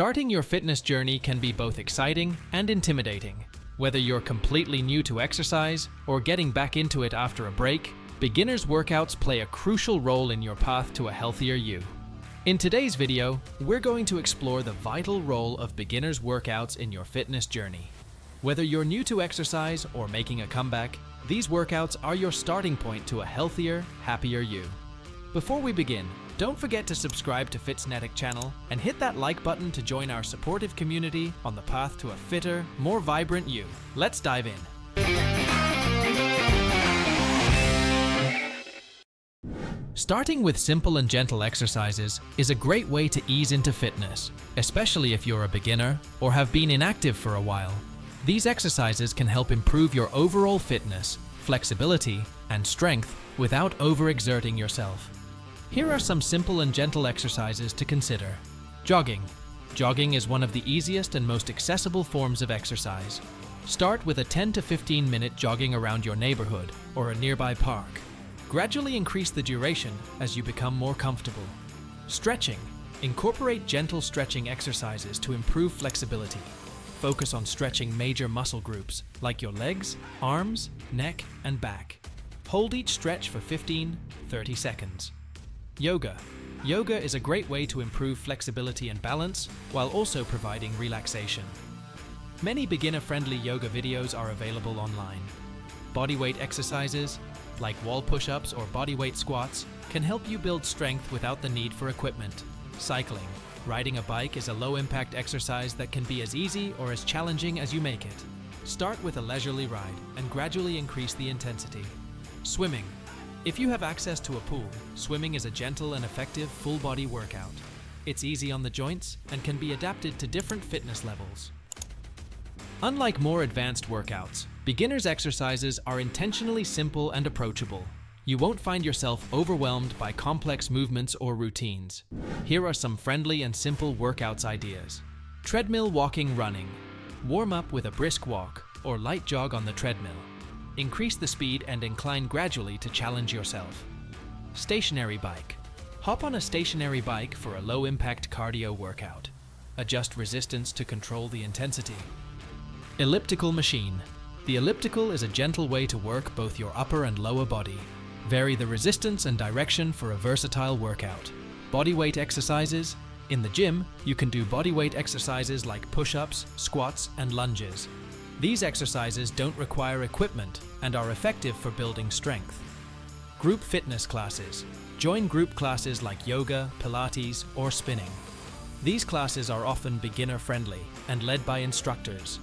Starting your fitness journey can be both exciting and intimidating. Whether you're completely new to exercise or getting back into it after a break, beginners' workouts play a crucial role in your path to a healthier you. In today's video, we're going to explore the vital role of beginners' workouts in your fitness journey. Whether you're new to exercise or making a comeback, these workouts are your starting point to a healthier, happier you. Before we begin, don't forget to subscribe to Fitsnetics channel and hit that like button to join our supportive community on the path to a fitter, more vibrant you. Let's dive in. Starting with simple and gentle exercises is a great way to ease into fitness, especially if you're a beginner or have been inactive for a while. These exercises can help improve your overall fitness, flexibility, and strength without overexerting yourself. Here are some simple and gentle exercises to consider. Jogging. Jogging is one of the easiest and most accessible forms of exercise. Start with a 10 to 15 minute jogging around your neighborhood or a nearby park. Gradually increase the duration as you become more comfortable. Stretching. Incorporate gentle stretching exercises to improve flexibility. Focus on stretching major muscle groups like your legs, arms, neck, and back. Hold each stretch for 15-30 seconds. Yoga. Yoga is a great way to improve flexibility and balance while also providing relaxation. Many beginner-friendly yoga videos are available online. Bodyweight exercises, like wall push-ups or bodyweight squats, can help you build strength without the need for equipment. Cycling. Riding a bike is a low-impact exercise that can be as easy or as challenging as you make it. Start with a leisurely ride and gradually increase the intensity. Swimming. If you have access to a pool, swimming is a gentle and effective full-body workout. It's easy on the joints and can be adapted to different fitness levels. Unlike more advanced workouts, beginners' exercises are intentionally simple and approachable. You won't find yourself overwhelmed by complex movements or routines. Here are some friendly and simple workouts ideas. Treadmill walking running. Warm up with a brisk walk or light jog on the treadmill. Increase the speed and incline gradually to challenge yourself. Stationary bike. Hop on a stationary bike for a low-impact cardio workout. Adjust resistance to control the intensity. Elliptical machine. The elliptical is a gentle way to work both your upper and lower body. Vary the resistance and direction for a versatile workout. Bodyweight exercises. In the gym, you can do bodyweight exercises like push-ups, squats, and lunges. These exercises don't require equipment and are effective for building strength. Group fitness classes. Join group classes like yoga, Pilates, or spinning. These classes are often beginner-friendly and led by instructors.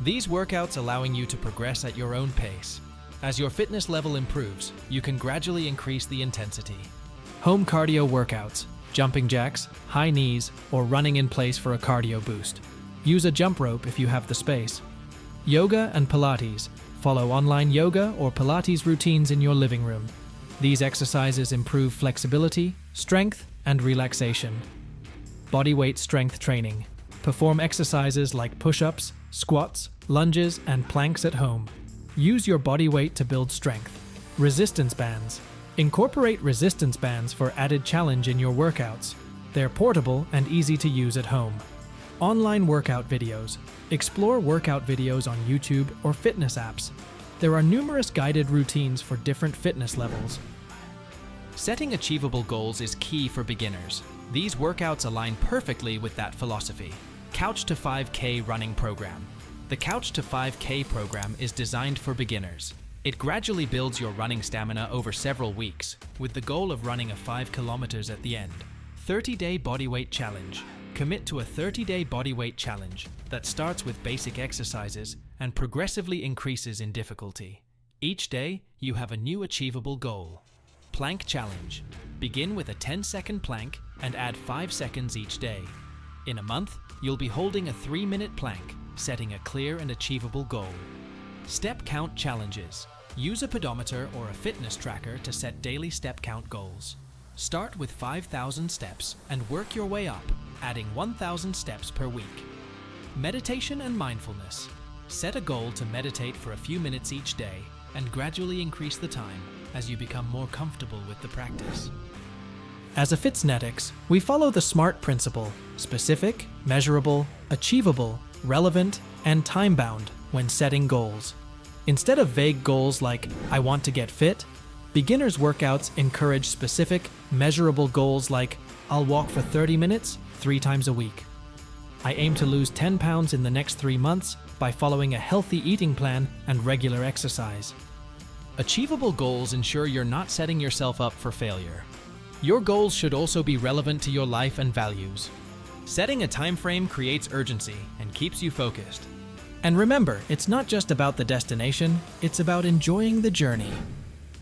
These workouts allowing you to progress at your own pace. As your fitness level improves, you can gradually increase the intensity. Home cardio workouts, jumping jacks, high knees, or running in place for a cardio boost. Use a jump rope if you have the space. Yoga and Pilates. Follow online yoga or Pilates routines in your living room. These exercises improve flexibility, strength, and relaxation. Bodyweight strength training. Perform exercises like push-ups, squats, lunges, and planks at home. Use your body weight to build strength. Resistance bands. Incorporate resistance bands for added challenge in your workouts. They're portable and easy to use at home. Online workout videos. Explore workout videos on YouTube or fitness apps. There are numerous guided routines for different fitness levels. Setting achievable goals is key for beginners. These workouts align perfectly with that philosophy. Couch to 5K running program. The Couch to 5K program is designed for beginners. It gradually builds your running stamina over several weeks, with the goal of running a 5 kilometers at the end. 30-day bodyweight challenge. Commit to a 30-day bodyweight challenge that starts with basic exercises and progressively increases in difficulty. Each day, you have a new achievable goal. Plank challenge. Begin with a 10-second plank and add 5 seconds each day. In a month, you'll be holding a 3-minute plank, setting a clear and achievable goal. Step count challenges. Use a pedometer or a fitness tracker to set daily step count goals. Start with 5,000 steps and work your way up, adding 1,000 steps per week. Meditation and mindfulness. Set a goal to meditate for a few minutes each day and gradually increase the time as you become more comfortable with the practice. As a Fitsnetics, we follow the SMART principle: specific, measurable, achievable, relevant, and time-bound when setting goals. Instead of vague goals like, I want to get fit, beginners' workouts encourage specific, measurable goals like, I'll walk for 30 minutes, 3 times a week. I aim to lose 10 pounds in the next 3 months by following a healthy eating plan and regular exercise. Achievable goals ensure you're not setting yourself up for failure. Your goals should also be relevant to your life and values. Setting a time frame creates urgency and keeps you focused. And remember, it's not just about the destination, it's about enjoying the journey.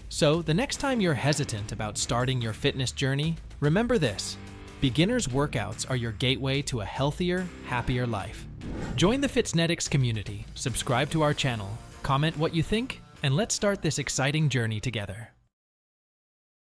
So, the next time you're hesitant about starting your fitness journey, remember this: beginners' workouts are your gateway to a healthier, happier life. Join the Fitsnetics community, subscribe to our channel, comment what you think, and let's start this exciting journey together.